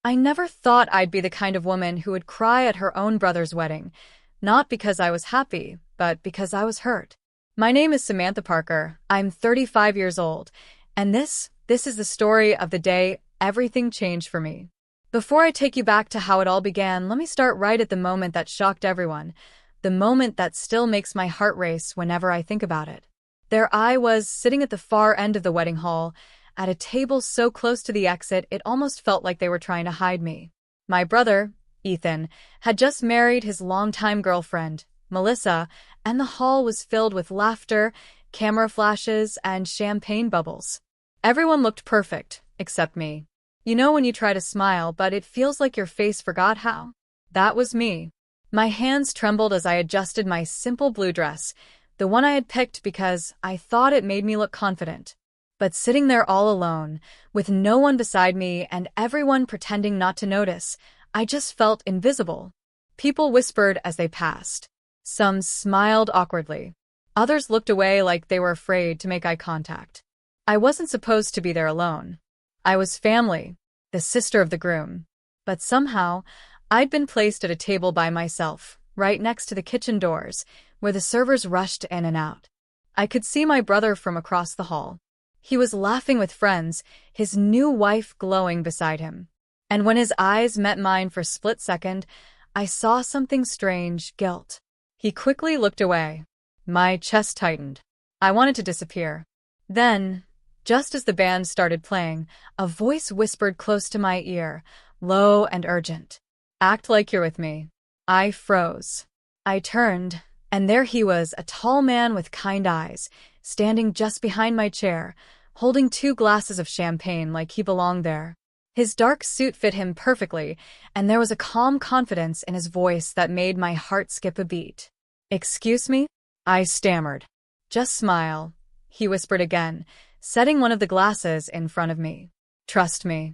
I never thought I'd be the kind of woman who would cry at her own brother's wedding, not because I was happy, but because I was hurt. My name is Samantha Parker. I'm 35 years old, and this is the story of the day everything changed for me. Before I take you back to how it all began, let me start right at the moment that shocked everyone, the moment that still makes my heart race whenever I think about it. There I was, sitting at the far end of the wedding hall, at a table so close to the exit it almost felt like they were trying to hide me. My brother, Ethan, had just married his longtime girlfriend, Melissa, and the hall was filled with laughter, camera flashes, and champagne bubbles. Everyone looked perfect, except me. You know when you try to smile, but it feels like your face forgot how? That was me. My hands trembled as I adjusted my simple blue dress, the one I had picked because I thought it made me look confident. But sitting there all alone, with no one beside me and everyone pretending not to notice, I just felt invisible. People whispered as they passed. Some smiled awkwardly. Others looked away like they were afraid to make eye contact. I wasn't supposed to be there alone. I was family, the sister of the groom. But somehow, I'd been placed at a table by myself, right next to the kitchen doors, where the servers rushed in and out. I could see my brother from across the hall. He was laughing with friends, his new wife glowing beside him. And when his eyes met mine for a split second, I saw something strange, guilt. He quickly looked away. My chest tightened. I wanted to disappear. Then, just as the band started playing, a voice whispered close to my ear, low and urgent. Act like you're with me. I froze. I turned, and there he was, a tall man with kind eyes, standing just behind my chair, holding 2 glasses of champagne like he belonged there. His dark suit fit him perfectly, and there was a calm confidence in his voice that made my heart skip a beat. "Excuse me?" I stammered. "Just smile," he whispered again, setting one of the glasses in front of me. "Trust me."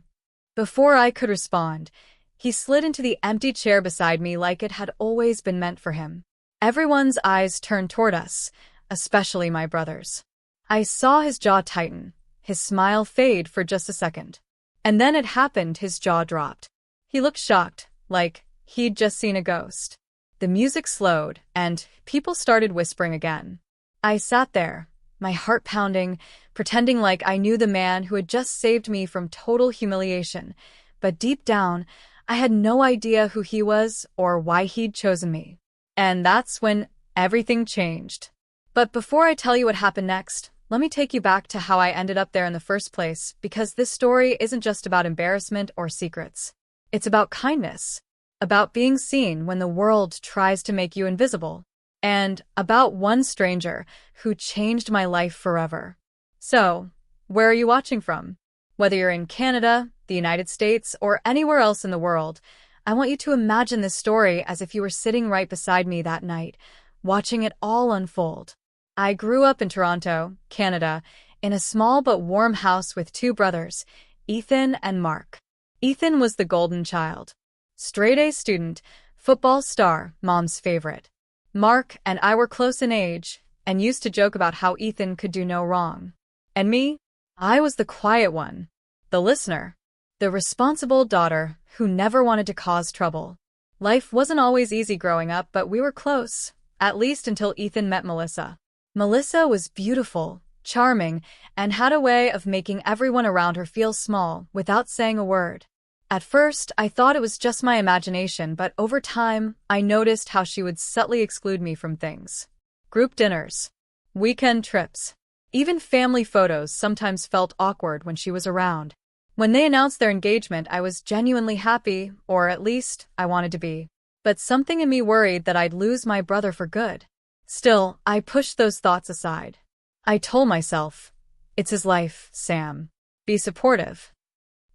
Before I could respond, he slid into the empty chair beside me like it had always been meant for him. Everyone's eyes turned toward us, especially my brother's. I saw his jaw tighten, his smile fade for just a second. And then it happened, his jaw dropped. He looked shocked, like he'd just seen a ghost. The music slowed, and people started whispering again. I sat there, my heart pounding, pretending like I knew the man who had just saved me from total humiliation. But deep down, I had no idea who he was or why he'd chosen me. And that's when everything changed. But before I tell you what happened next, let me take you back to how I ended up there in the first place, because this story isn't just about embarrassment or secrets. It's about kindness, about being seen when the world tries to make you invisible, and about one stranger who changed my life forever. So, where are you watching from? Whether you're in Canada, the United States, or anywhere else in the world, I want you to imagine this story as if you were sitting right beside me that night, watching it all unfold. I grew up in Toronto, Canada, in a small but warm house with 2 brothers, Ethan and Mark. Ethan was the golden child. Straight-A student, football star, mom's favorite. Mark and I were close in age, and used to joke about how Ethan could do no wrong. And me? I was the quiet one, the listener, the responsible daughter who never wanted to cause trouble. Life wasn't always easy growing up, but we were close, at least until Ethan met Melissa. Melissa was beautiful, charming, and had a way of making everyone around her feel small without saying a word. At first, I thought it was just my imagination, but over time, I noticed how she would subtly exclude me from things. Group dinners, weekend trips, even family photos sometimes felt awkward when she was around. When they announced their engagement, I was genuinely happy, or at least I wanted to be. But something in me worried that I'd lose my brother for good. Still, I pushed those thoughts aside. I told myself, it's his life, Sam. Be supportive.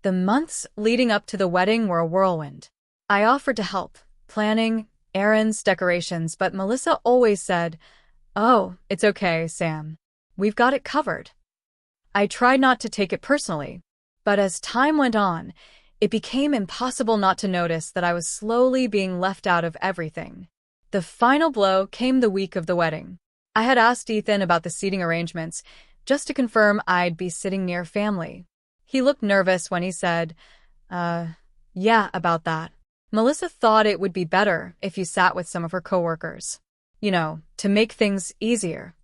The months leading up to the wedding were a whirlwind. I offered to help, planning, errands, decorations, but Melissa always said, "Oh, it's okay, Sam. We've got it covered." I tried not to take it personally, but as time went on, it became impossible not to notice that I was slowly being left out of everything. The final blow came the week of the wedding. I had asked Ethan about the seating arrangements, just to confirm I'd be sitting near family. He looked nervous when he said, Yeah, about that. Melissa thought it would be better if you sat with some of her coworkers. To make things easier.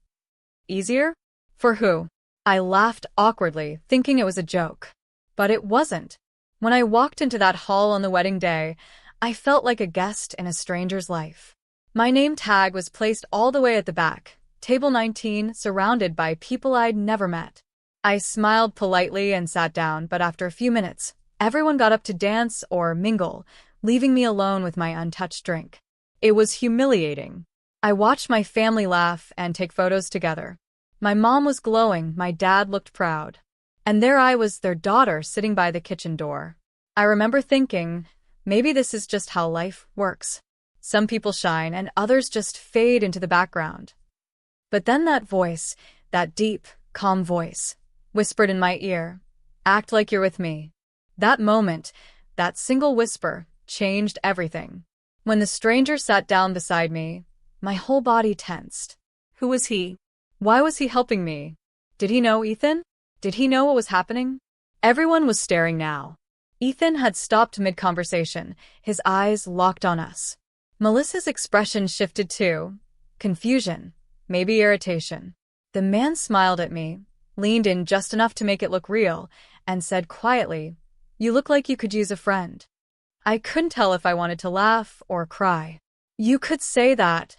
Easier? For who? I laughed awkwardly, thinking it was a joke. But it wasn't. When I walked into that hall on the wedding day, I felt like a guest in a stranger's life. My name tag was placed all the way at the back, table 19, surrounded by people I'd never met. I smiled politely and sat down, but after a few minutes, everyone got up to dance or mingle, leaving me alone with my untouched drink. It was humiliating. I watched my family laugh and take photos together. My mom was glowing, my dad looked proud. And there I was, their daughter, sitting by the kitchen door. I remember thinking, maybe this is just how life works. Some people shine and others just fade into the background. But then that voice, that deep, calm voice, whispered in my ear, "Act like you're with me." That moment, that single whisper, changed everything. When the stranger sat down beside me, my whole body tensed. Who was he? Why was he helping me? Did he know Ethan? Did he know what was happening? Everyone was staring now. Ethan had stopped mid-conversation, his eyes locked on us. Melissa's expression shifted too. Confusion, maybe irritation. The man smiled at me, leaned in just enough to make it look real, and said quietly, "You look like you could use a friend." I couldn't tell if I wanted to laugh or cry. "You could say that,"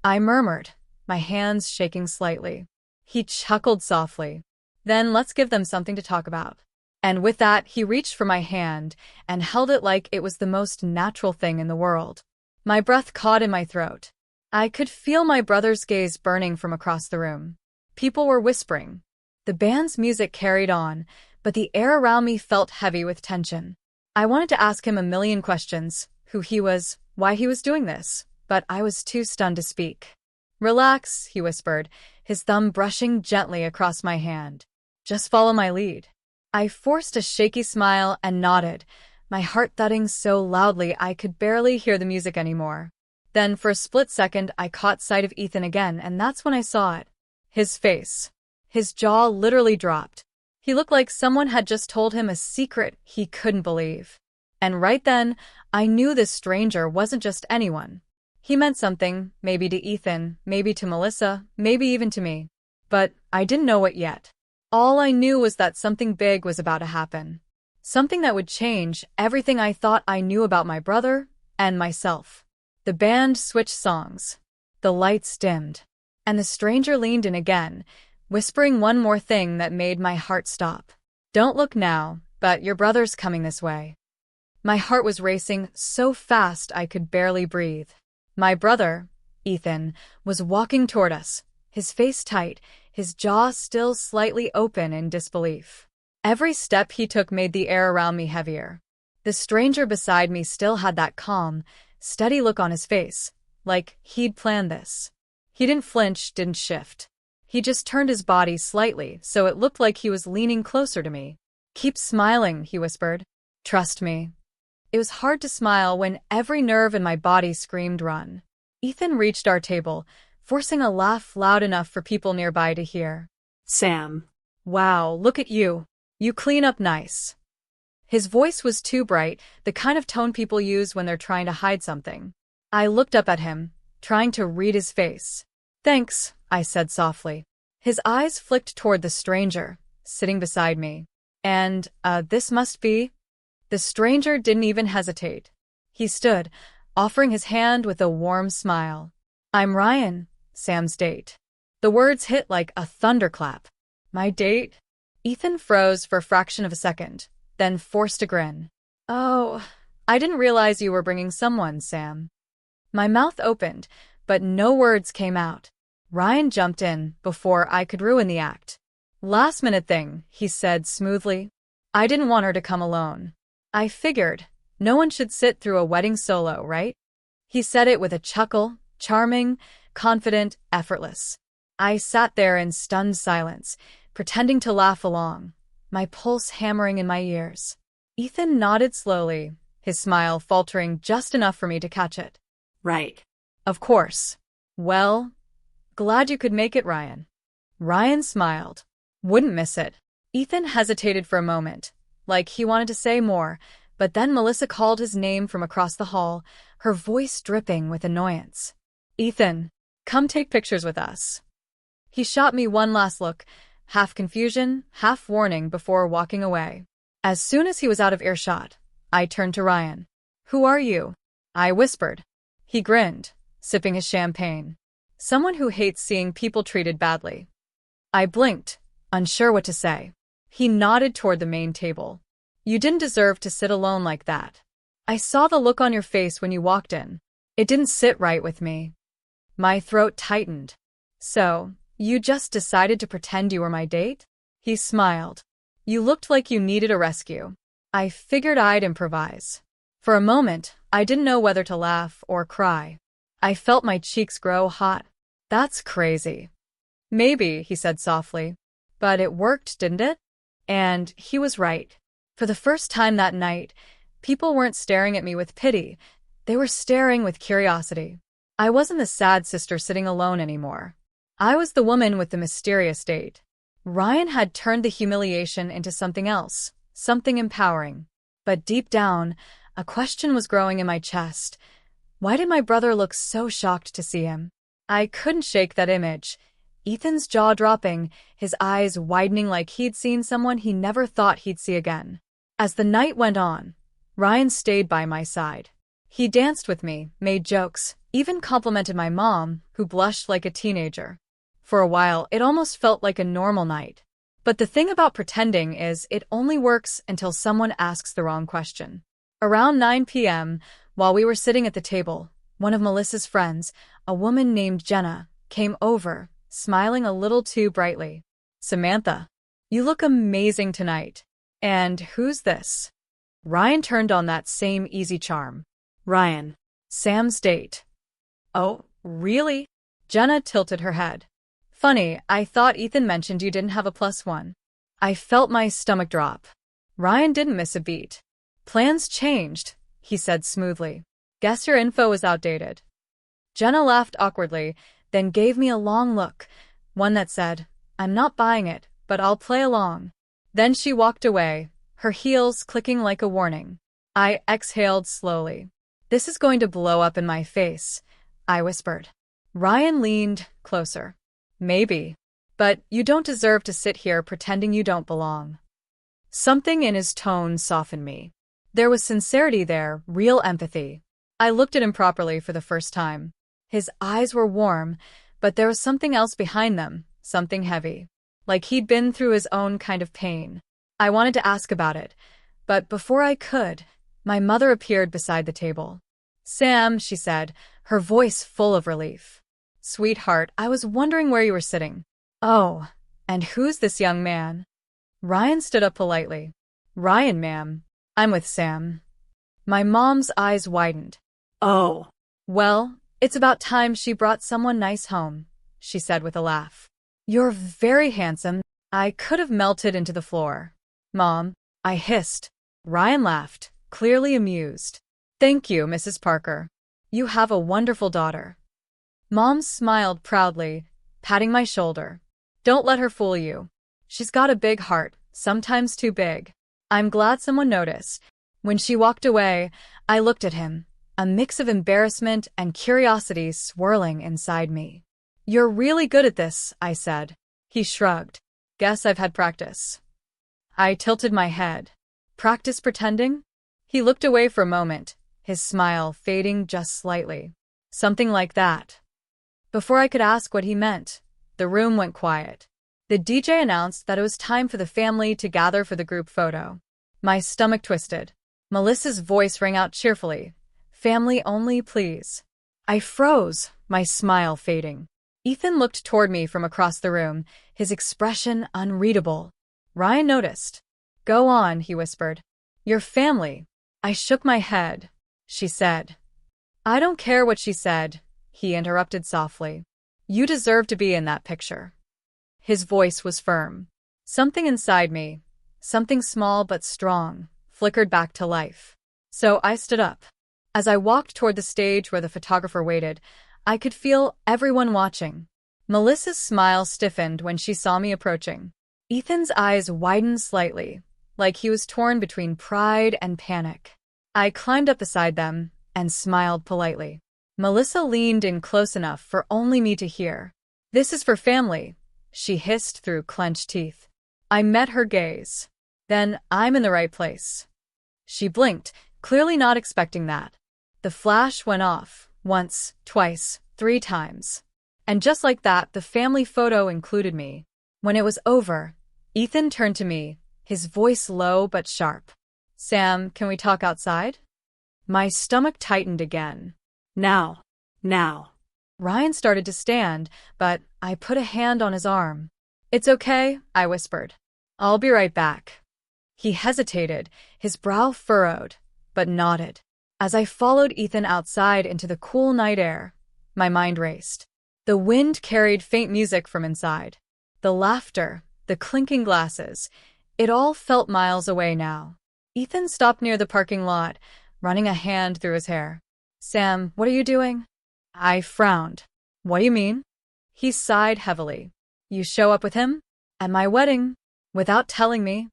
I murmured, my hands shaking slightly. He chuckled softly. "Then let's give them something to talk about." And with that, he reached for my hand and held it like it was the most natural thing in the world. My breath caught in my throat. I could feel my brother's gaze burning from across the room. People were whispering. The band's music carried on, but the air around me felt heavy with tension. I wanted to ask him a million questions, who he was, why he was doing this, but I was too stunned to speak. "Relax," he whispered, his thumb brushing gently across my hand. "Just follow my lead." I forced a shaky smile and nodded, my heart thudding so loudly I could barely hear the music anymore. Then, for a split second, I caught sight of Ethan again, and that's when I saw it. His face. His jaw literally dropped. He looked like someone had just told him a secret he couldn't believe. And right then, I knew this stranger wasn't just anyone. He meant something, maybe to Ethan, maybe to Melissa, maybe even to me. But I didn't know it yet. All I knew was that something big was about to happen. Something that would change everything I thought I knew about my brother and myself. The band switched songs. The lights dimmed. And the stranger leaned in again, whispering one more thing that made my heart stop. "Don't look now, but your brother's coming this way." My heart was racing so fast I could barely breathe. My brother, Ethan, was walking toward us, his face tight, his jaw still slightly open in disbelief. Every step he took made the air around me heavier. The stranger beside me still had that calm, steady look on his face, like he'd planned this. He didn't flinch, didn't shift. He just turned his body slightly so it looked like he was leaning closer to me. "Keep smiling," he whispered. "Trust me." It was hard to smile when every nerve in my body screamed run. Ethan reached our table, forcing a laugh loud enough for people nearby to hear. "Sam. "Wow, look at you. You clean up nice." His voice was too bright, the kind of tone people use when they're trying to hide something. I looked up at him, trying to read his face. "Thanks," I said softly. His eyes flicked toward the stranger, sitting beside me. "And, this must be?" The stranger didn't even hesitate. He stood, offering his hand with a warm smile. "I'm Ryan, Sam's date." The words hit like a thunderclap. "My date?" Ethan froze for a fraction of a second, then forced a grin. "Oh, I didn't realize you were bringing someone, Sam." My mouth opened, but no words came out. Ryan jumped in before I could ruin the act. "Last minute thing," he said smoothly. "I didn't want her to come alone. I figured, no one should sit through a wedding solo, right?" He said it with a chuckle, charming, confident, effortless. I sat there in stunned silence, pretending to laugh along, my pulse hammering in my ears. Ethan nodded slowly, his smile faltering just enough for me to catch it. "Right. "Of course. Well, glad you could make it, Ryan." Ryan smiled. "Wouldn't miss it." Ethan hesitated for a moment, like he wanted to say more, But then Melissa called his name from across the hall, her voice dripping with annoyance. "Ethan, come take pictures with us." He shot me one last look, half confusion, half warning before walking away. As soon as he was out of earshot, I turned to Ryan. "Who are you?" I whispered. He grinned, sipping his champagne. "Someone who hates seeing people treated badly." I blinked, unsure what to say. He nodded toward the main table. "You didn't deserve to sit alone like that. I saw the look on your face when you walked in. It didn't sit right with me." My throat tightened. "So, you just decided to pretend you were my date?" He smiled. "You looked like you needed a rescue." I figured I'd improvise. For a moment, I didn't know whether to laugh or cry. I felt my cheeks grow hot. "That's crazy." "Maybe," he said softly. "But it worked, didn't it?" And he was right. For the first time that night, people weren't staring at me with pity. They were staring with curiosity. I wasn't the sad sister sitting alone anymore. I was the woman with the mysterious date. Ryan had turned the humiliation into something else, something empowering. But deep down, a question was growing in my chest. Why did my brother look so shocked to see him? I couldn't shake that image. Ethan's jaw dropping, his eyes widening like he'd seen someone he never thought he'd see again. As the night went on, Ryan stayed by my side. He danced with me, made jokes, even complimented my mom, who blushed like a teenager. For a while, it almost felt like a normal night. But the thing about pretending is it only works until someone asks the wrong question. Around 9 p.m., while we were sitting at the table, one of Melissa's friends, a woman named Jenna, came over, smiling a little too brightly. "Samantha, you look amazing tonight." "And who's this?" Ryan turned on that same easy charm. "Ryan, Sam's date." "Oh, really?" Jenna tilted her head. "Funny, I thought Ethan mentioned you didn't have a +1. I felt my stomach drop. Ryan didn't miss a beat. "Plans changed," he said smoothly. "Guess your info is outdated." Jenna laughed awkwardly, then gave me a long look, one that said, "I'm not buying it, but I'll play along." Then she walked away, her heels clicking like a warning. I exhaled slowly. "This is going to blow up in my face," I whispered. Ryan leaned closer. "Maybe. But you don't deserve to sit here pretending you don't belong." Something in his tone softened me. There was sincerity there, real empathy. I looked at him properly for the first time. His eyes were warm, but there was something else behind them, something heavy. Like he'd been through his own kind of pain. I wanted to ask about it, but before I could, my mother appeared beside the table. "Sam," she said, her voice full of relief. "Sweetheart, I was wondering where you were sitting." "Oh, and who's this young man?" Ryan stood up politely. "Ryan, ma'am. I'm with Sam." My mom's eyes widened. "Oh. Well, it's about time she brought someone nice home," she said with a laugh. "You're very handsome." I could have melted into the floor. "Mom," I hissed. Ryan laughed, clearly amused. "Thank you, Mrs. Parker. You have a wonderful daughter." Mom smiled proudly, patting my shoulder. "Don't let her fool you. She's got a big heart, sometimes too big." I'm glad someone noticed. When she walked away, I looked at him, a mix of embarrassment and curiosity swirling inside me. "You're really good at this," I said. He shrugged. "Guess I've had practice." I tilted my head. "Practice pretending?" He looked away for a moment, his smile fading just slightly. "Something like that." Before I could ask what he meant, the room went quiet. The DJ announced that it was time for the family to gather for the group photo. My stomach twisted. Melissa's voice rang out cheerfully. "Family only, please." I froze, my smile fading. Ethan looked toward me from across the room, his expression unreadable. Ryan noticed. "Go on," he whispered. "Your family." I shook my head. "She said." "I don't care what she said," he interrupted softly. "You deserve to be in that picture." His voice was firm. Something inside me, something small but strong, flickered back to life. So I stood up. As I walked toward the stage where the photographer waited, I could feel everyone watching. Melissa's smile stiffened when she saw me approaching. Ethan's eyes widened slightly, like he was torn between pride and panic. I climbed up beside them and smiled politely. Melissa leaned in close enough for only me to hear. "This is for family," she hissed through clenched teeth. I met her gaze. "Then I'm in the right place." She blinked, clearly not expecting that. The flash went off, once, twice, 3 times. And just like that, the family photo included me. When it was over, Ethan turned to me, his voice low but sharp. "Sam, can we talk outside?" My stomach tightened again. Now. Ryan started to stand, but I put a hand on his arm. "It's okay," I whispered. "I'll be right back." He hesitated, his brow furrowed, but nodded. As I followed Ethan outside into the cool night air, my mind raced. The wind carried faint music from inside. The laughter, the clinking glasses, it all felt miles away now. Ethan stopped near the parking lot, running a hand through his hair. "Sam, what are you doing?" I frowned. "What do you mean?" He sighed heavily. "You show up with him? At my wedding? Without telling me?"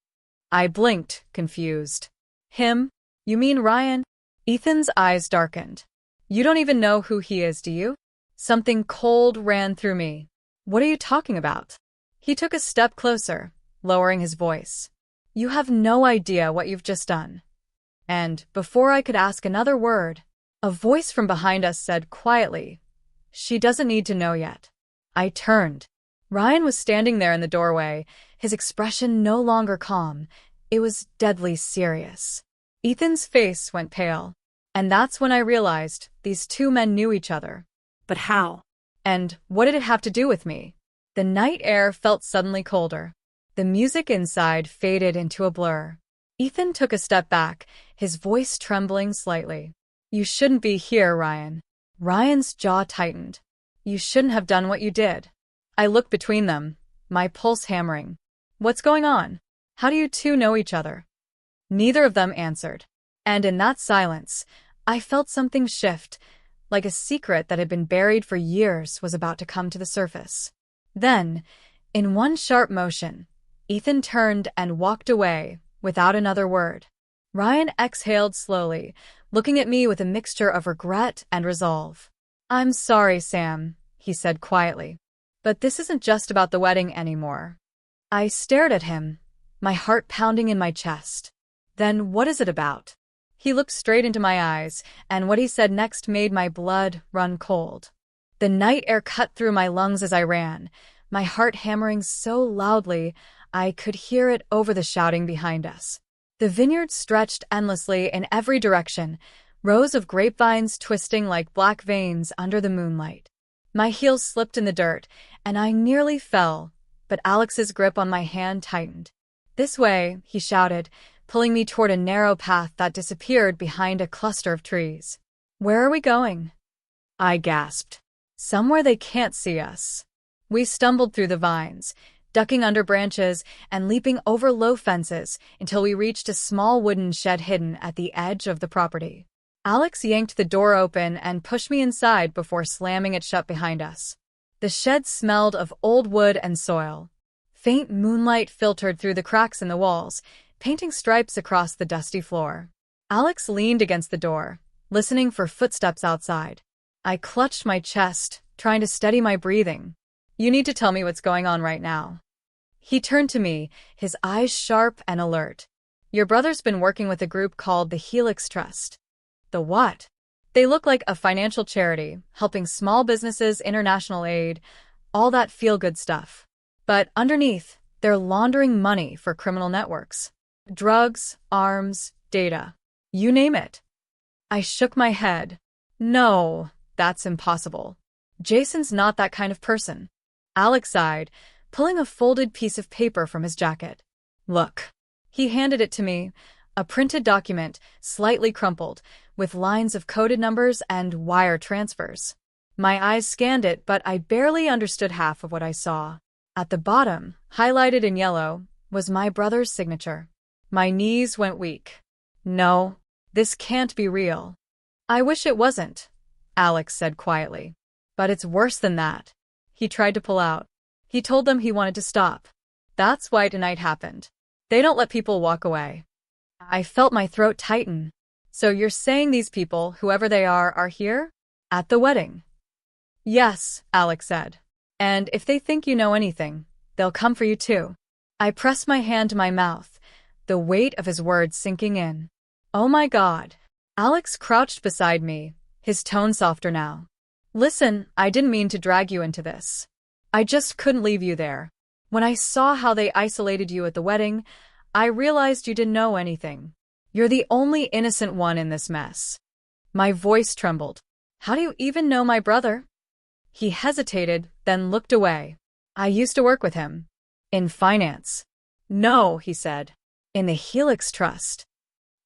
I blinked, confused. "Him? You mean Ryan?" Ethan's eyes darkened. "You don't even know who he is, do you?" Something cold ran through me. "What are you talking about?" He took a step closer, lowering his voice. "You have no idea what you've just done." And before I could ask another word, a voice from behind us said quietly, "She doesn't need to know yet." I turned. Ryan was standing there in the doorway, his expression no longer calm. It was deadly serious. Ethan's face went pale. And that's when I realized these 2 men knew each other. But how? And what did it have to do with me? The night air felt suddenly colder. The music inside faded into a blur. Ethan took a step back, his voice trembling slightly. "You shouldn't be here, Ryan." Ryan's jaw tightened. "You shouldn't have done what you did." I looked between them, my pulse hammering. "What's going on? How do you 2 know each other?" Neither of them answered. And in that silence, I felt something shift, like a secret that had been buried for years was about to come to the surface. Then, in one sharp motion, Ethan turned and walked away without another word. Ryan exhaled slowly, looking at me with a mixture of regret and resolve. "I'm sorry, Sam," he said quietly. "But this isn't just about the wedding anymore." I stared at him, my heart pounding in my chest. "Then what is it about?" He looked straight into my eyes, and what he said next made my blood run cold. The night air cut through my lungs as I ran, my heart hammering so loudly I could hear it over the shouting behind us. The vineyard stretched endlessly in every direction, rows of grapevines twisting like black veins under the moonlight. My heels slipped in the dirt, and I nearly fell, but Alex's grip on my hand tightened. "This way," he shouted, pulling me toward a narrow path that disappeared behind a cluster of trees. "Where are we going?" I gasped. "Somewhere they can't see us." We stumbled through the vines, ducking under branches and leaping over low fences until we reached a small wooden shed hidden at the edge of the property. Alex yanked the door open and pushed me inside before slamming it shut behind us. The shed smelled of old wood and soil. Faint moonlight filtered through the cracks in the walls, painting stripes across the dusty floor. Alex leaned against the door, listening for footsteps outside. I clutched my chest, trying to steady my breathing. "You need to tell me what's going on right now." He turned to me, his eyes sharp and alert. "Your brother's been working with a group called the Helix Trust." "The what?" "They look like a financial charity, helping small businesses, international aid, all that feel-good stuff. But underneath, they're laundering money for criminal networks. Drugs, arms, data. You name it." I shook my head. "No, that's impossible. Jason's not that kind of person." Alex sighed, pulling a folded piece of paper from his jacket. "Look." He handed it to me, a printed document, slightly crumpled, with lines of coded numbers and wire transfers. My eyes scanned it, but I barely understood half of what I saw. At the bottom, highlighted in yellow, was my brother's signature. My knees went weak. "No, this can't be real." "I wish it wasn't," Alex said quietly. "But it's worse than that." He tried to pull out. He told them he wanted to stop. "That's why tonight happened." They don't let people walk away. I felt my throat tighten. So you're saying these people, whoever they are here? At the wedding? Yes, Alex said. And if they think you know anything, they'll come for you too. I pressed my hand to my mouth, the weight of his words sinking in. Oh my God. Alex crouched beside me, his tone softer now. Listen, I didn't mean to drag you into this. I just couldn't leave you there. When I saw how they isolated you at the wedding, I realized you didn't know anything. You're the only innocent one in this mess. My voice trembled. How do you even know my brother? He hesitated, then looked away. I used to work with him. In finance. No, he said. In the Helix Trust.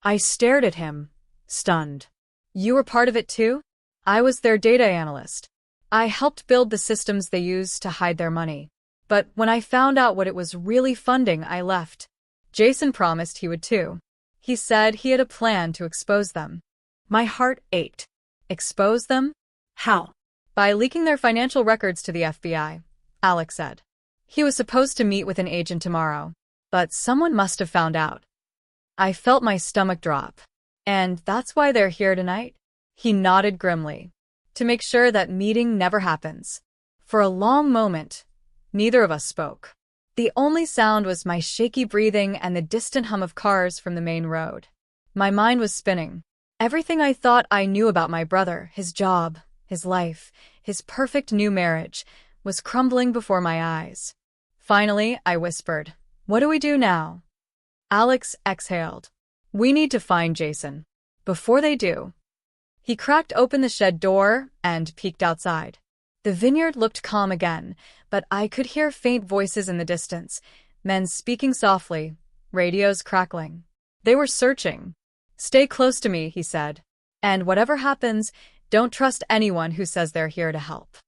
I stared at him, stunned. You were part of it too? I was their data analyst. I helped build the systems they used to hide their money. But when I found out what it was really funding, I left. Jason promised he would too. He said he had a plan to expose them. My heart ached. Expose them? How? By leaking their financial records to the FBI, Alex said. He was supposed to meet with an agent tomorrow, but someone must have found out. I felt my stomach drop. And that's why they're here tonight? He nodded grimly. To make sure that meeting never happens. For a long moment, neither of us spoke. The only sound was my shaky breathing and the distant hum of cars from the main road. My mind was spinning. Everything I thought I knew about my brother, his job, his life, his perfect new marriage, was crumbling before my eyes. Finally, I whispered, "What do we do now?" Alex exhaled. "We need to find Jason. Before they do." He cracked open the shed door and peeked outside. The vineyard looked calm again, but I could hear faint voices in the distance, men speaking softly, radios crackling. They were searching. "Stay close to me," he said. "And whatever happens, don't trust anyone who says they're here to help."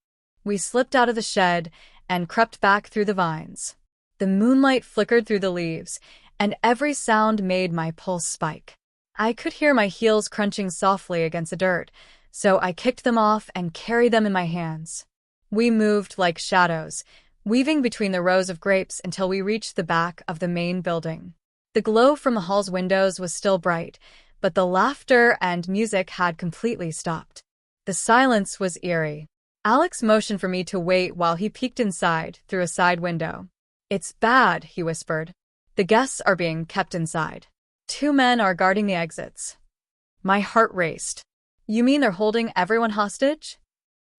We slipped out of the shed and crept back through the vines. The moonlight flickered through the leaves, and every sound made my pulse spike. I could hear my heels crunching softly against the dirt, so I kicked them off and carried them in my hands. We moved like shadows, weaving between the rows of grapes until we reached the back of the main building. The glow from the hall's windows was still bright, but the laughter and music had completely stopped. The silence was eerie. Alex motioned for me to wait while he peeked inside through a side window. "It's bad," he whispered. "The guests are being kept inside. 2 men are guarding the exits." My heart raced. "You mean they're holding everyone hostage?"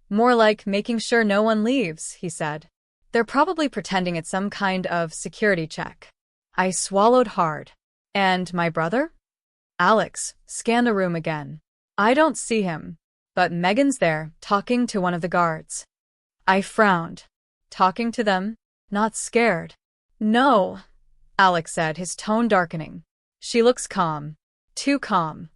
"More like making sure no one leaves," he said. "They're probably pretending it's some kind of security check." I swallowed hard. "And my brother?" Alex scanned the room again. "I don't see him, but Megan's there, talking to one of the guards." I frowned. "Talking to them? Not scared?" "No," Alex said, his tone darkening. "She looks calm. Too calm."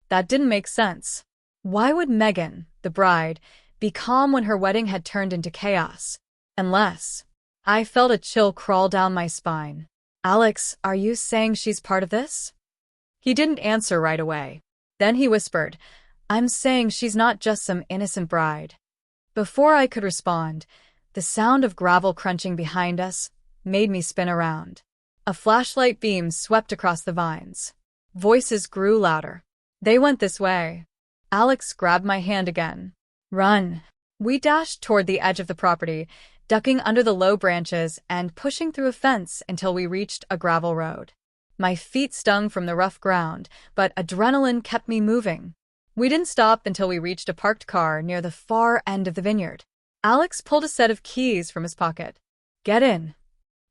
That didn't make sense. Why would Megan, the bride, be calm when her wedding had turned into chaos? Unless... I felt a chill crawl down my spine. "Alex, are you saying she's part of this?" He didn't answer right away. Then he whispered, "I'm saying she's not just some innocent bride." Before I could respond, the sound of gravel crunching behind us made me spin around. A flashlight beam swept across the vines. Voices grew louder. "They went this way." Alex grabbed my hand again. "Run." We dashed toward the edge of the property, ducking under the low branches and pushing through a fence until we reached a gravel road. My feet stung from the rough ground, but adrenaline kept me moving. We didn't stop until we reached a parked car near the far end of the vineyard. Alex pulled a set of keys from his pocket. "Get in."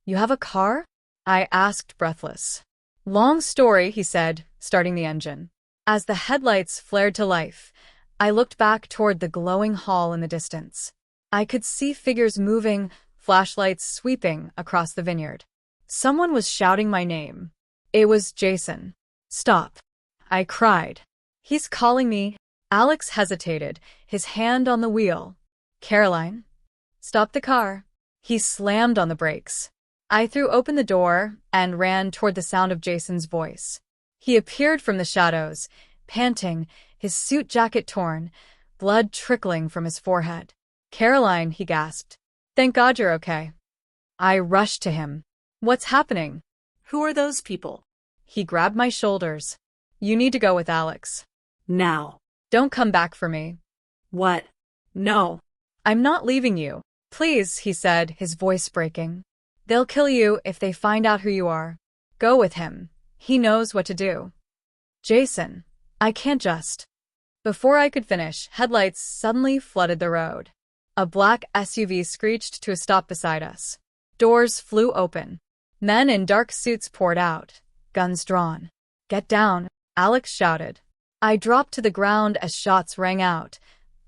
"You have a car?" I asked, breathless. "Long story," he said, starting the engine. As the headlights flared to life, I looked back toward the glowing hall in the distance. I could see figures moving, flashlights sweeping across the vineyard. Someone was shouting my name. It was Jason. "Stop," I cried. "He's calling me." Alex hesitated, his hand on the wheel. "Caroline, stop the car." He slammed on the brakes. I threw open the door and ran toward the sound of Jason's voice. He appeared from the shadows, panting, his suit jacket torn, blood trickling from his forehead. "Caroline," he gasped. "Thank God you're okay." I rushed to him. "What's happening?" Who are those people? He grabbed my shoulders. You need to go with Alex. Now. Don't come back for me. What? No. I'm not leaving you. Please, he said, his voice breaking. They'll kill you if they find out who you are. Go with him. He knows what to do. Jason, I can't just. Before I could finish, headlights suddenly flooded the road. A black SUV screeched to a stop beside us. Doors flew open. Men in dark suits poured out, guns drawn. Get down, Alex shouted. I dropped to the ground as shots rang out,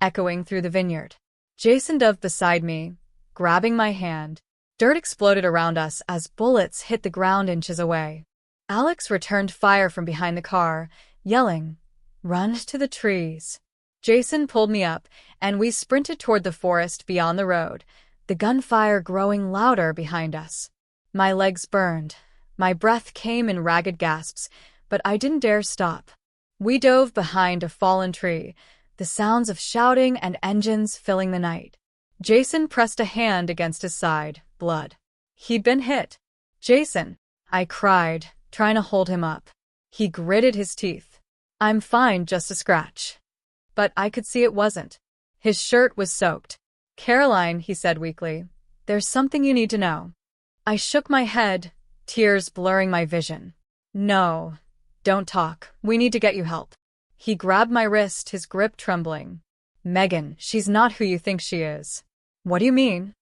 echoing through the vineyard. Jason dove beside me, grabbing my hand. Dirt exploded around us as bullets hit the ground inches away. Alex returned fire from behind the car, yelling, "Run to the trees." Jason pulled me up, and we sprinted toward the forest beyond the road, the gunfire growing louder behind us. My legs burned. My breath came in ragged gasps, but I didn't dare stop. We dove behind a fallen tree, the sounds of shouting and engines filling the night. Jason pressed a hand against his side, blood. He'd been hit. Jason, I cried, trying to hold him up. He gritted his teeth. I'm fine, just a scratch. But I could see it wasn't. His shirt was soaked. Caroline, he said weakly, there's something you need to know. I shook my head, tears blurring my vision. No, don't talk. We need to get you help. He grabbed my wrist, his grip trembling. Megan, she's not who you think she is. What do you mean?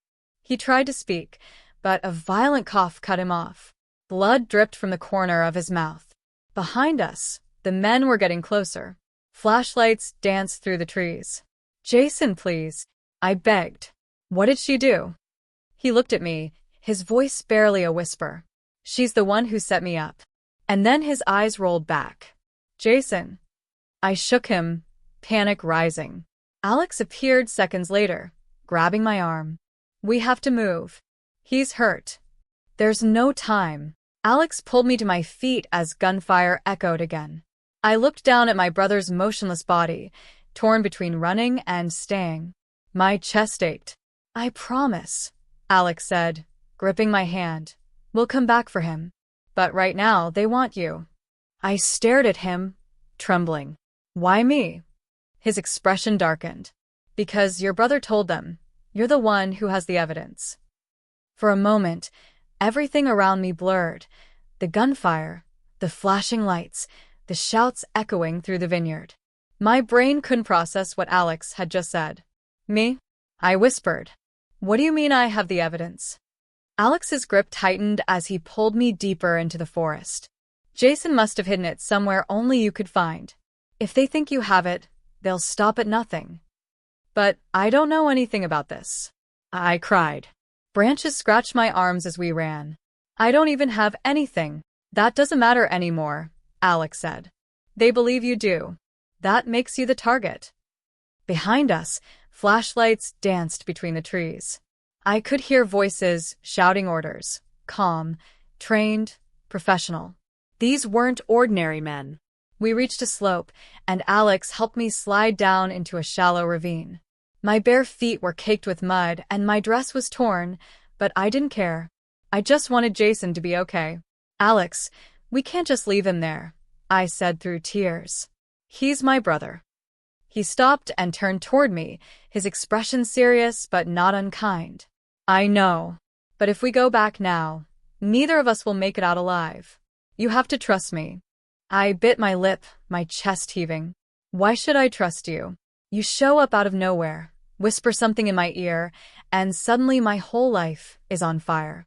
He tried to speak, but a violent cough cut him off. Blood dripped from the corner of his mouth. Behind us, the men were getting closer. Flashlights danced through the trees. Jason, please, I begged. What did she do? He looked at me, his voice barely a whisper. She's the one who set me up. And then his eyes rolled back. Jason. I shook him, panic rising. Alex appeared seconds later, grabbing my arm. We have to move. He's hurt. There's no time. Alex pulled me to my feet as gunfire echoed again. I looked down at my brother's motionless body, torn between running and staying. My chest ached. I promise, Alex said, gripping my hand. We'll come back for him. But right now, they want you. I stared at him, trembling. Why me? His expression darkened. Because your brother told them. You're the one who has the evidence. For a moment, everything around me blurred. The gunfire, the flashing lights, the shouts echoing through the vineyard. My brain couldn't process what Alex had just said. Me? I whispered. What do you mean I have the evidence? Alex's grip tightened as he pulled me deeper into the forest. Jason must have hidden it somewhere only you could find. If they think you have it, they'll stop at nothing. But I don't know anything about this. I cried. Branches scratched my arms as we ran. I don't even have anything. That doesn't matter anymore, Alex said. They believe you do. That makes you the target. Behind us, flashlights danced between the trees. I could hear voices shouting orders, calm, trained, professional. These weren't ordinary men. We reached a slope, and Alex helped me slide down into a shallow ravine. My bare feet were caked with mud, and my dress was torn, but I didn't care. I just wanted Jason to be okay. Alex, we can't just leave him there, I said through tears. He's my brother. He stopped and turned toward me, his expression serious but not unkind. I know, but if we go back now, neither of us will make it out alive. You have to trust me. I bit my lip, my chest heaving. Why should I trust you? You show up out of nowhere, whisper something in my ear, and suddenly my whole life is on fire.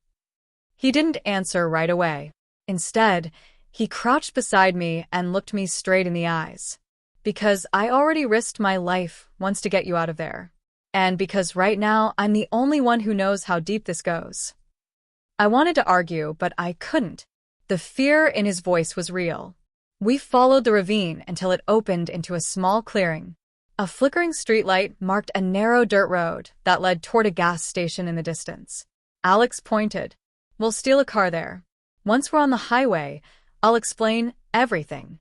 He didn't answer right away. Instead, he crouched beside me and looked me straight in the eyes. Because I already risked my life once to get you out of there. And because right now I'm the only one who knows how deep this goes. I wanted to argue, but I couldn't. The fear in his voice was real. We followed the ravine until it opened into a small clearing. A flickering streetlight marked a narrow dirt road that led toward a gas station in the distance. Alex pointed. We'll steal a car there. Once we're on the highway, I'll explain everything.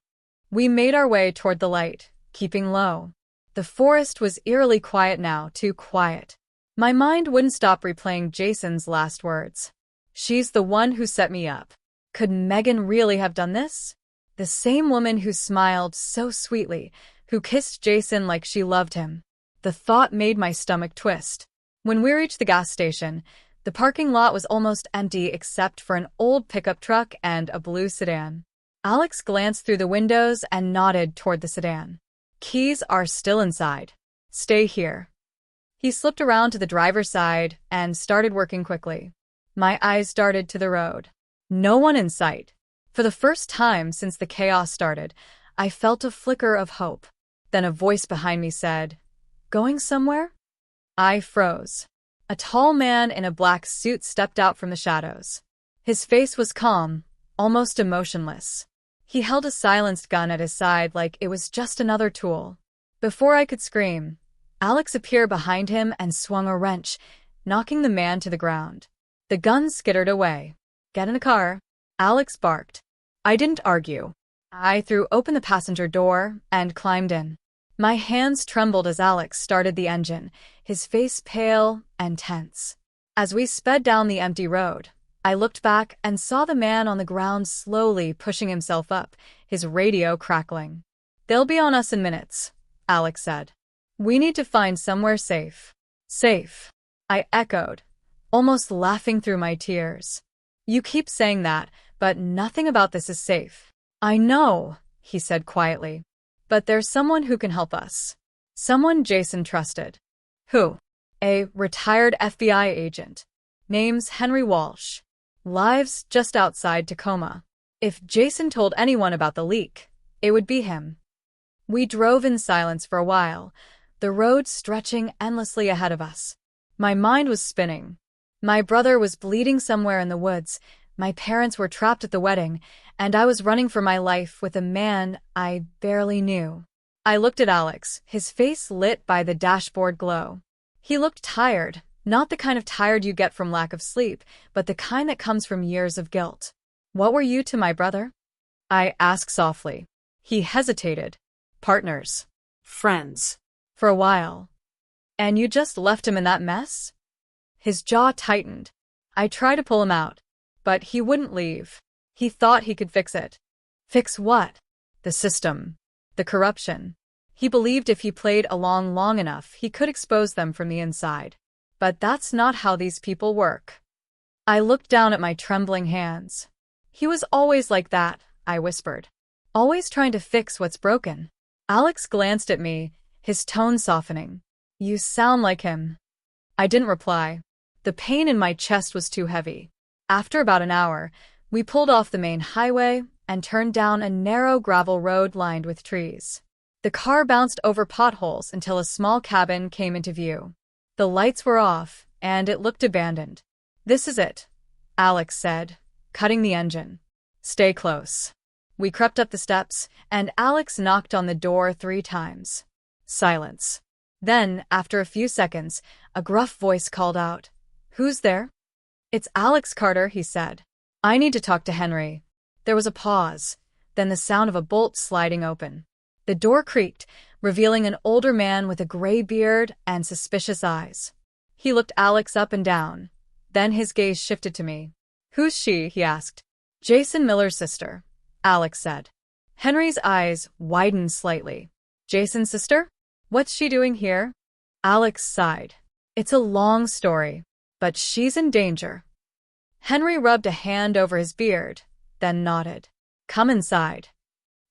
We made our way toward the light, keeping low. The forest was eerily quiet now, too quiet. My mind wouldn't stop replaying Jason's last words. She's the one who set me up. Could Megan really have done this? The same woman who smiled so sweetly, who kissed Jason like she loved him. The thought made my stomach twist. When we reached the gas station, the parking lot was almost empty except for an old pickup truck and a blue sedan. Alex glanced through the windows and nodded toward the sedan. Keys are still inside. Stay here. He slipped around to the driver's side and started working quickly. My eyes darted to the road. No one in sight. For the first time since the chaos started, I felt a flicker of hope. Then a voice behind me said, "Going somewhere?" I froze. A tall man in a black suit stepped out from the shadows. His face was calm, almost emotionless. He held a silenced gun at his side like it was just another tool. Before I could scream, Alex appeared behind him and swung a wrench, knocking the man to the ground. The gun skittered away. "Get in the car," Alex barked. I didn't argue. I threw open the passenger door and climbed in. My hands trembled as Alex started the engine, his face pale and tense. As we sped down the empty road, I looked back and saw the man on the ground slowly pushing himself up, his radio crackling. "They'll be on us in minutes," Alex said. "We need to find somewhere safe." "Safe," I echoed, almost laughing through my tears. "You keep saying that, but nothing about this is safe." "I know," he said quietly, "but there's someone who can help us." Someone Jason trusted. "Who?" "A retired FBI agent. Name's Henry Walsh. Lives just outside Tacoma. If Jason told anyone about the leak, it would be him." We drove in silence for a while, the road stretching endlessly ahead of us. My mind was spinning. My brother was bleeding somewhere in the woods, my parents were trapped at the wedding, and I was running for my life with a man I barely knew. I looked at Alex, his face lit by the dashboard glow. He looked tired, not the kind of tired you get from lack of sleep, but the kind that comes from years of guilt. "What were you to my brother?" I asked softly. He hesitated. "Partners." Friends. "For a while." "And you just left him in that mess?" His jaw tightened. I tried to pull him out, but he wouldn't leave. He thought he could fix it. Fix what? The system. The corruption. He believed if he played along long enough, he could expose them from the inside. But that's not how these people work. I looked down at my trembling hands. "He was always like that," I whispered. "Always trying to fix what's broken." Alex glanced at me, his tone softening. "You sound like him." I didn't reply. The pain in my chest was too heavy. After about an hour, we pulled off the main highway and turned down a narrow gravel road lined with trees. The car bounced over potholes until a small cabin came into view. The lights were off, and it looked abandoned. "This is it," Alex said, cutting the engine. "Stay close." We crept up the steps, and Alex knocked on the door 3 times. Silence. Then, after a few seconds, a gruff voice called out, "Who's there?" "It's Alex Carter," he said. "I need to talk to Henry." There was a pause, then the sound of a bolt sliding open. The door creaked, revealing an older man with a gray beard and suspicious eyes. He looked Alex up and down. Then his gaze shifted to me. "Who's she?" he asked. "Jason Miller's sister," Alex said. Henry's eyes widened slightly. "Jason's sister? What's she doing here?" Alex sighed. "It's a long story, but she's in danger." Henry rubbed a hand over his beard, then nodded. "Come inside."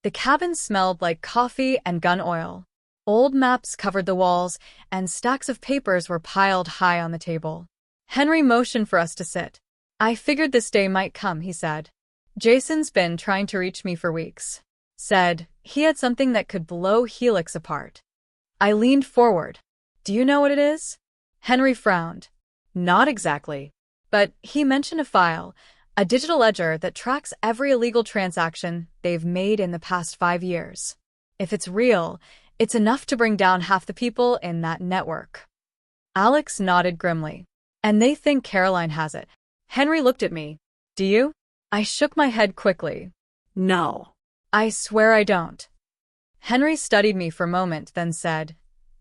The cabin smelled like coffee and gun oil. Old maps covered the walls, and stacks of papers were piled high on the table. Henry motioned for us to sit. "I figured this day might come," he said. "Jason's been trying to reach me for weeks. Said he had something that could blow Helix apart." I leaned forward. "Do you know what it is?" Henry frowned. "Not exactly. But he mentioned a file, a digital ledger that tracks every illegal transaction they've made in the past 5 years. If it's real, it's enough to bring down half the people in that network." Alex nodded grimly. "And they think Caroline has it." Henry looked at me. "Do you?" I shook my head quickly. No. "I swear I don't." Henry studied me for a moment, then said,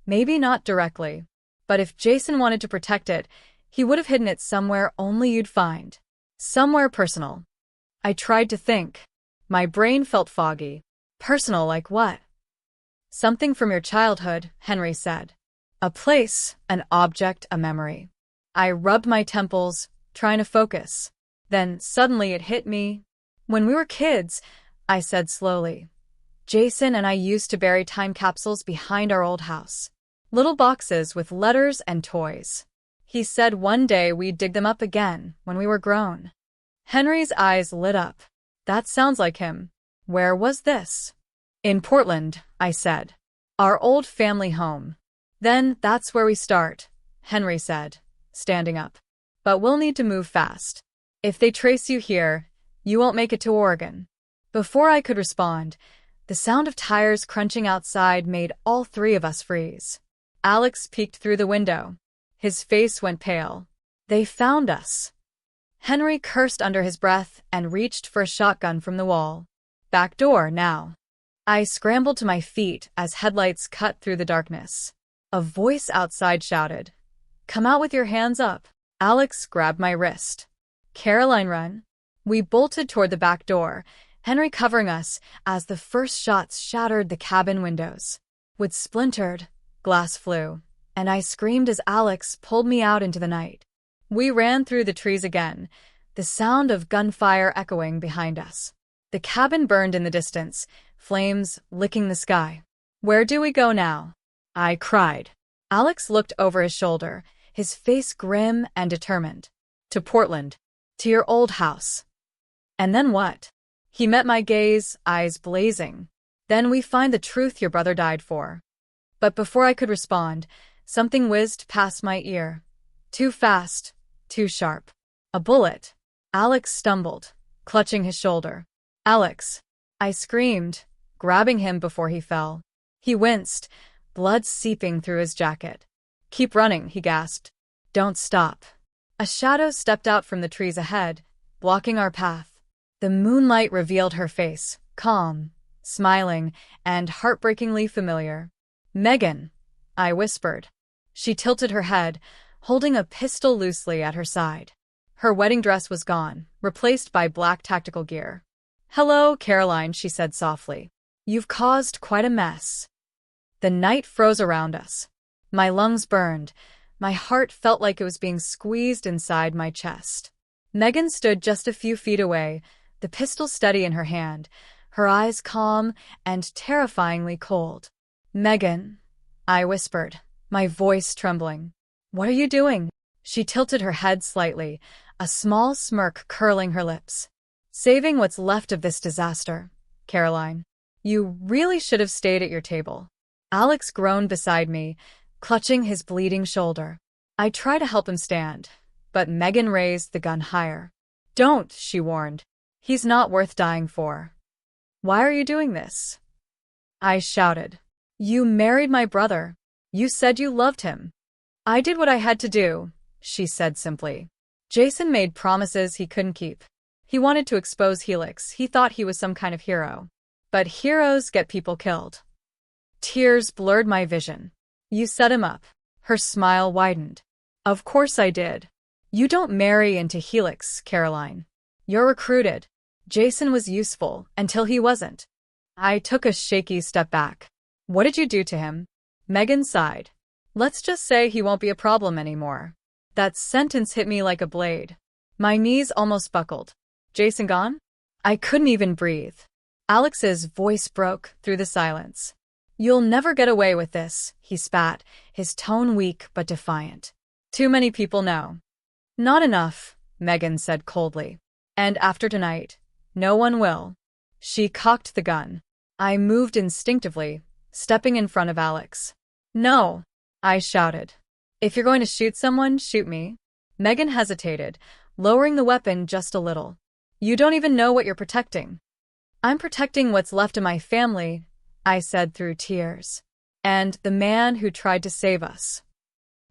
"Maybe not directly. But if Jason wanted to protect it, he would have hidden it somewhere only you'd find. Somewhere personal." I tried to think. My brain felt foggy. Personal like what? Something from your childhood, Henry said. A place, an object, a memory. I rubbed my temples, trying to focus. Then suddenly it hit me. When we were kids, I said slowly, Jason and I used to bury time capsules behind our old house. Little boxes with letters and toys. He said one day we'd dig them up again when we were grown. Henry's eyes lit up. That sounds like him. Where was this? In Portland, I said. Our old family home. Then that's where we start, Henry said, standing up. But we'll need to move fast. If they trace you here, you won't make it to Oregon. Before I could respond, the sound of tires crunching outside made all three of us freeze. Alex peeked through the window. His face went pale. They found us. Henry cursed under his breath and reached for a shotgun from the wall. Back door, now. I scrambled to my feet as headlights cut through the darkness. A voice outside shouted, "Come out with your hands up." Alex grabbed my wrist. Caroline, run. We bolted toward the back door, Henry covering us as the first shots shattered the cabin windows. Wood splintered, glass flew, and I screamed as Alex pulled me out into the night. We ran through the trees again, the sound of gunfire echoing behind us. The cabin burned in the distance, flames licking the sky. Where do we go now? I cried. Alex looked over his shoulder, his face grim and determined. To Portland. To your old house. And then what? He met my gaze, eyes blazing. Then we find the truth your brother died for. But before I could respond, something whizzed past my ear. Too fast, too sharp. A bullet. Alex stumbled, clutching his shoulder. Alex! I screamed, grabbing him before he fell. He winced, blood seeping through his jacket. Keep running, he gasped. Don't stop. A shadow stepped out from the trees ahead, blocking our path. The moonlight revealed her face, calm, smiling, and heartbreakingly familiar. Megan, I whispered. She tilted her head, holding a pistol loosely at her side. Her wedding dress was gone, replaced by black tactical gear. Hello, Caroline, she said softly. You've caused quite a mess. The night froze around us. My lungs burned. My heart felt like it was being squeezed inside my chest. Megan stood just a few feet away, the pistol steady in her hand, her eyes calm and terrifyingly cold. Megan, I whispered, my voice trembling. What are you doing? She tilted her head slightly, a small smirk curling her lips. Saving what's left of this disaster, Caroline. You really should have stayed at your table. Alex groaned beside me, clutching his bleeding shoulder. I tried to help him stand, but Megan raised the gun higher. Don't, she warned. He's not worth dying for. Why are you doing this? I shouted. You married my brother. You said you loved him. I did what I had to do, she said simply. Jason made promises he couldn't keep. He wanted to expose Helix. He thought he was some kind of hero. But heroes get people killed. Tears blurred my vision. You set him up. Her smile widened. Of course I did. You don't marry into Helix, Caroline. You're recruited. Jason was useful until he wasn't. I took a shaky step back. What did you do to him? Megan sighed. Let's just say he won't be a problem anymore. That sentence hit me like a blade. My knees almost buckled. Jason gone? I couldn't even breathe. Alex's voice broke through the silence. You'll never get away with this, he spat, his tone weak but defiant. Too many people know. Not enough, Megan said coldly. And after tonight, no one will. She cocked the gun. I moved instinctively, stepping in front of Alex. No, I shouted. If you're going to shoot someone, shoot me. Megan hesitated, lowering the weapon just a little. You don't even know what you're protecting. I'm protecting what's left of my family, I said through tears. And the man who tried to save us.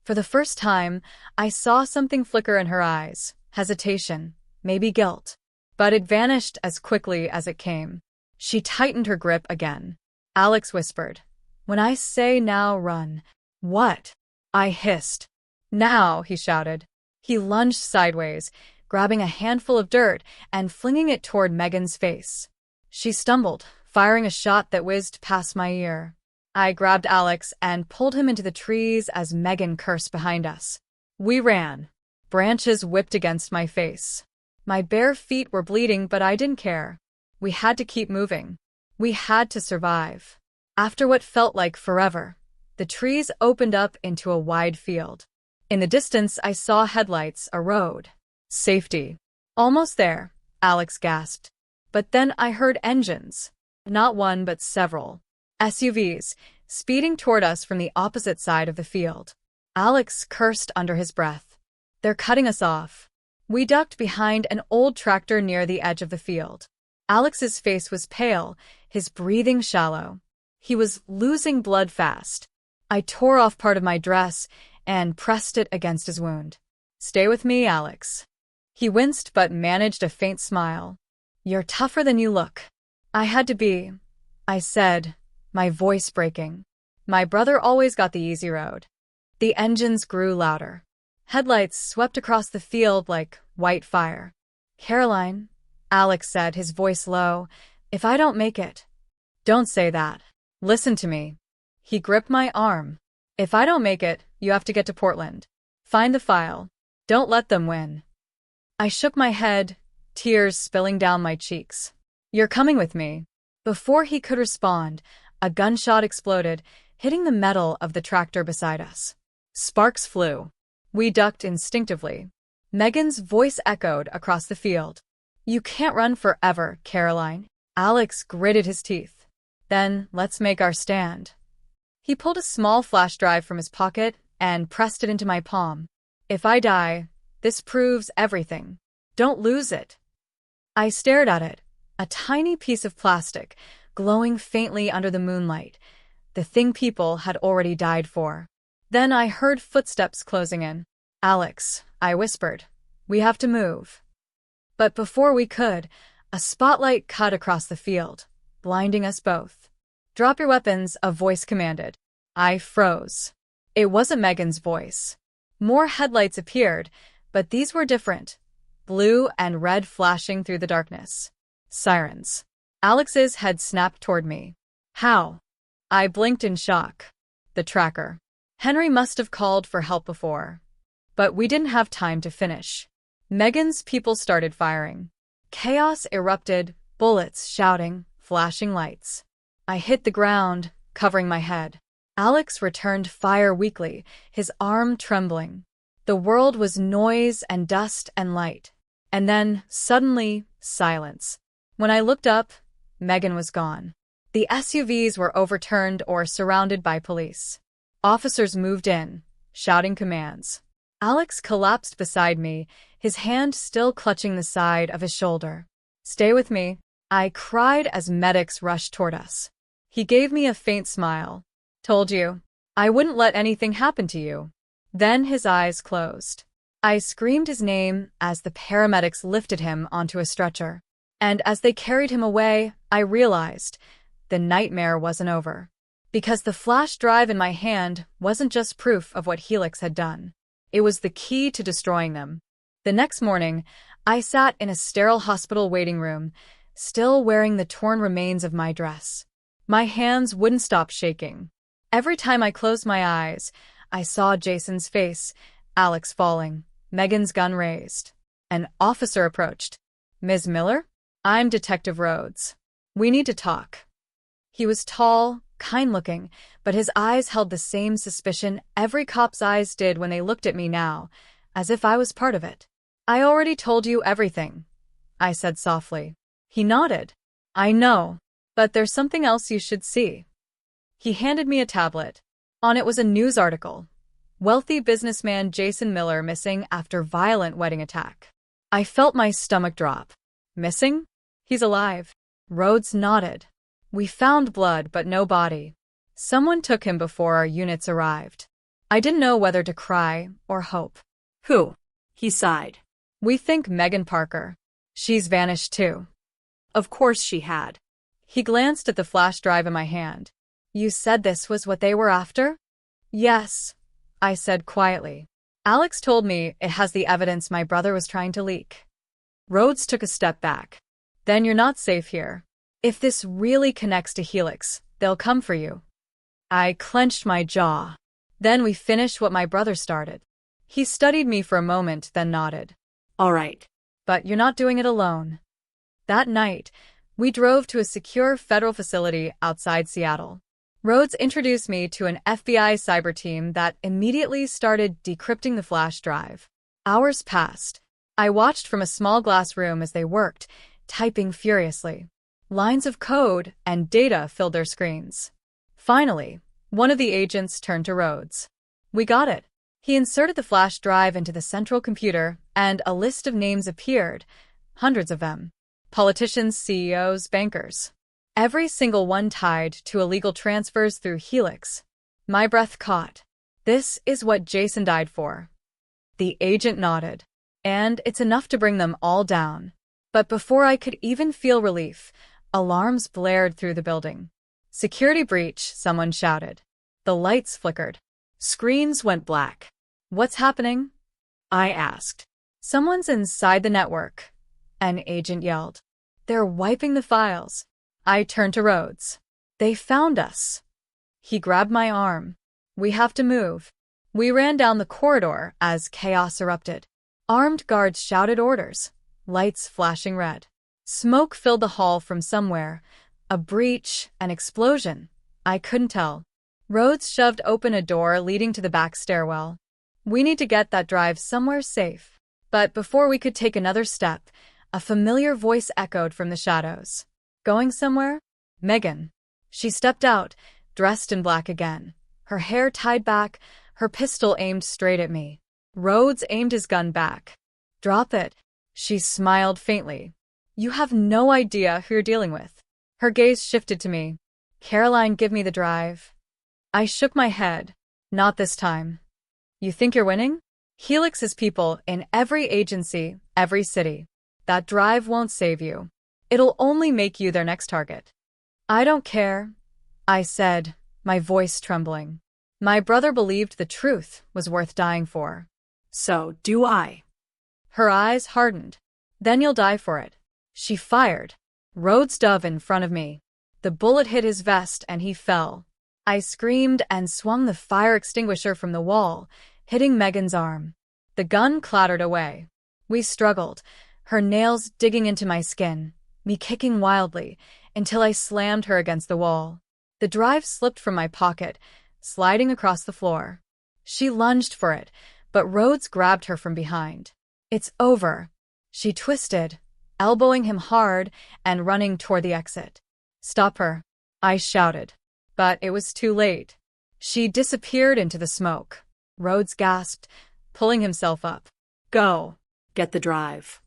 For the first time, I saw something flicker in her eyes, hesitation, maybe guilt. But it vanished as quickly as it came. She tightened her grip again. Alex whispered, When I say now, run. What? I hissed. Now, he shouted. He lunged sideways, grabbing a handful of dirt and flinging it toward Megan's face. She stumbled, firing a shot that whizzed past my ear. I grabbed Alex and pulled him into the trees as Megan cursed behind us. We ran. Branches whipped against my face. My bare feet were bleeding, but I didn't care. We had to keep moving. We had to survive. After what felt like forever, the trees opened up into a wide field. In the distance, I saw headlights, a road. Safety. Almost there, Alex gasped. But then I heard engines. Not one, but several. SUVs, speeding toward us from the opposite side of the field. Alex cursed under his breath. They're cutting us off. We ducked behind an old tractor near the edge of the field. Alex's face was pale, his breathing shallow. He was losing blood fast. I tore off part of my dress and pressed it against his wound. Stay with me, Alex. He winced but managed a faint smile. You're tougher than you look. I had to be, I said, my voice breaking. My brother always got the easy road. The engines grew louder. Headlights swept across the field like white fire. Caroline, Alex said, his voice low, if I don't make it. Don't say that. Listen to me. He gripped my arm. If I don't make it, you have to get to Portland. Find the file. Don't let them win. I shook my head, tears spilling down my cheeks. You're coming with me. Before he could respond, a gunshot exploded, hitting the metal of the tractor beside us. Sparks flew. We ducked instinctively. Megan's voice echoed across the field. You can't run forever, Caroline. Alex gritted his teeth. Then let's make our stand. He pulled a small flash drive from his pocket and pressed it into my palm. If I die, this proves everything. Don't lose it. I stared at it, a tiny piece of plastic, glowing faintly under the moonlight, the thing people had already died for. Then I heard footsteps closing in. Alex, I whispered, we have to move. But before we could, a spotlight cut across the field, blinding us both. Drop your weapons, a voice commanded. I froze. It wasn't Megan's voice. More headlights appeared, but these were different. Blue and red flashing through the darkness. Sirens. Alex's head snapped toward me. How? I blinked in shock. The tracker. Henry must have called for help before. But we didn't have time to finish. Megan's people started firing. Chaos erupted, bullets shouting, flashing lights. I hit the ground, covering my head. Alex returned fire weakly, his arm trembling. The world was noise and dust and light. And then, suddenly, silence. When I looked up, Megan was gone. The SUVs were overturned or surrounded by police. Officers moved in, shouting commands. Alex collapsed beside me, his hand still clutching the side of his shoulder. Stay with me, I cried as medics rushed toward us. He gave me a faint smile. Told you. I wouldn't let anything happen to you. Then his eyes closed. I screamed his name as the paramedics lifted him onto a stretcher. And as they carried him away, I realized the nightmare wasn't over. Because the flash drive in my hand wasn't just proof of what Helix had done. It was the key to destroying them. The next morning, I sat in a sterile hospital waiting room, still wearing the torn remains of my dress. My hands wouldn't stop shaking. Every time I closed my eyes, I saw Jason's face, Alex falling, Megan's gun raised. An officer approached. Ms. Miller? I'm Detective Rhodes. We need to talk. He was tall, kind-looking, but his eyes held the same suspicion every cop's eyes did when they looked at me now, as if I was part of it. I already told you everything, I said softly. He nodded. I know, but there's something else you should see. He handed me a tablet. On it was a news article. Wealthy businessman Jason Miller missing after violent wedding attack. I felt my stomach drop. Missing? He's alive. Rhodes nodded. We found blood but no body. Someone took him before our units arrived. I didn't know whether to cry or hope. Who? He sighed. We think Megan Parker. She's vanished too. Of course she had. He glanced at the flash drive in my hand. You said this was what they were after? Yes, I said quietly. Alex told me it has the evidence my brother was trying to leak. Rhodes took a step back. Then you're not safe here. If this really connects to Helix, they'll come for you. I clenched my jaw. Then we finished what my brother started. He studied me for a moment, then nodded. All right. But you're not doing it alone. That night, we drove to a secure federal facility outside Seattle. Rhodes introduced me to an FBI cyber team that immediately started decrypting the flash drive. Hours passed. I watched from a small glass room as they worked, typing furiously. Lines of code and data filled their screens. Finally, one of the agents turned to Rhodes. We got it. He inserted the flash drive into the central computer, and a list of names appeared, hundreds of them. Politicians, CEOs, bankers. Every single one tied to illegal transfers through Helix. My breath caught. This is what Jason died for. The agent nodded. And it's enough to bring them all down. But before I could even feel relief, alarms blared through the building. Security breach, someone shouted. The lights flickered. Screens went black. What's happening? I asked. Someone's inside the network. An agent yelled. They're wiping the files. I turned to Rhodes. They found us. He grabbed my arm. We have to move. We ran down the corridor as chaos erupted. Armed guards shouted orders, lights flashing red. Smoke filled the hall from somewhere. A breach, an explosion. I couldn't tell. Rhodes shoved open a door leading to the back stairwell. We need to get that drive somewhere safe. But before we could take another step, a familiar voice echoed from the shadows. Going somewhere? Megan. She stepped out, dressed in black again. Her hair tied back, her pistol aimed straight at me. Rhodes aimed his gun back. Drop it. She smiled faintly. You have no idea who you're dealing with. Her gaze shifted to me. Caroline, give me the drive. I shook my head. Not this time. You think you're winning? Helix has people in every agency, every city. That drive won't save you. It'll only make you their next target. I don't care, I said, my voice trembling. My brother believed the truth was worth dying for. So do I. Her eyes hardened. Then you'll die for it. She fired. Rhodes dove in front of me. The bullet hit his vest and he fell. I screamed and swung the fire extinguisher from the wall, hitting Megan's arm. The gun clattered away. We struggled, her nails digging into my skin, me kicking wildly, until I slammed her against the wall. The drive slipped from my pocket, sliding across the floor. She lunged for it, but Rhodes grabbed her from behind. It's over. She twisted, elbowing him hard and running toward the exit. Stop her, I shouted. But it was too late. She disappeared into the smoke. Rhodes gasped, pulling himself up. Go. Get the drive.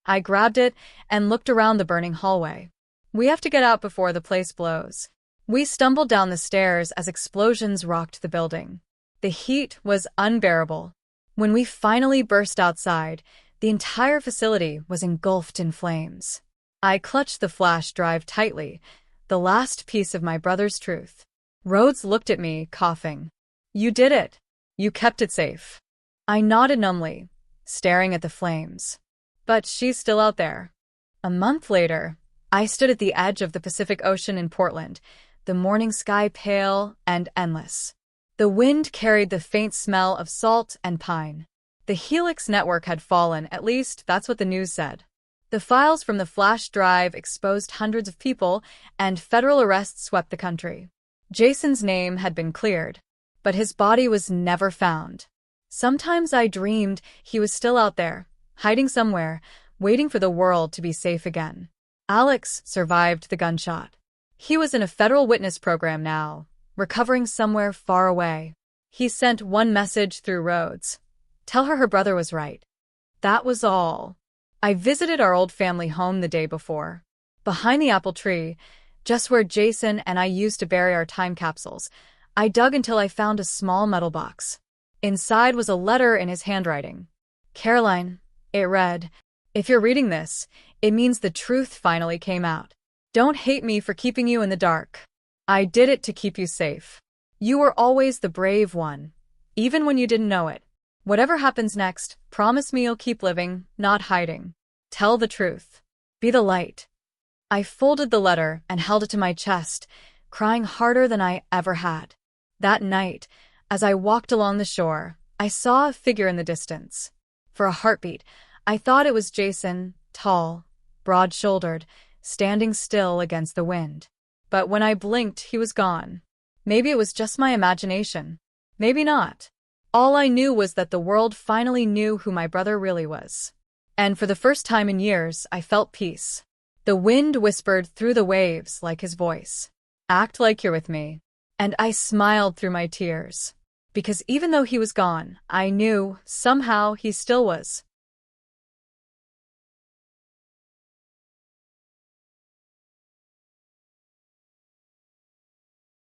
I grabbed it and looked around the burning hallway. We have to get out before the place blows. We stumbled down the stairs as explosions rocked the building. The heat was unbearable. When we finally burst outside, the entire facility was engulfed in flames. I clutched the flash drive tightly, the last piece of my brother's truth. Rhodes looked at me, coughing. You did it. You kept it safe. I nodded numbly, staring at the flames. But she's still out there. A month later, I stood at the edge of the Pacific Ocean in Portland, the morning sky pale and endless. The wind carried the faint smell of salt and pine. The Helix network had fallen, at least that's what the news said. The files from the flash drive exposed hundreds of people, and federal arrests swept the country. Jason's name had been cleared, but his body was never found. Sometimes I dreamed he was still out there, hiding somewhere, waiting for the world to be safe again. Alex survived the gunshot. He was in a federal witness program now, recovering somewhere far away. He sent one message through Rhodes. Tell her brother was right. That was all. I visited our old family home the day before. Behind the apple tree, just where Jason and I used to bury our time capsules, I dug until I found a small metal box. Inside was a letter in his handwriting. Caroline, it read, if you're reading this, it means the truth finally came out. Don't hate me for keeping you in the dark. I did it to keep you safe. You were always the brave one, even when you didn't know it. Whatever happens next, promise me you'll keep living, not hiding. Tell the truth. Be the light. I folded the letter and held it to my chest, crying harder than I ever had. That night, as I walked along the shore, I saw a figure in the distance. For a heartbeat, I thought it was Jason, tall, broad-shouldered, standing still against the wind. But when I blinked, he was gone. Maybe it was just my imagination. Maybe not. All I knew was that the world finally knew who my brother really was. And for the first time in years, I felt peace. The wind whispered through the waves like his voice. Act like you're with me. And I smiled through my tears. Because even though he was gone, I knew, somehow, he still was.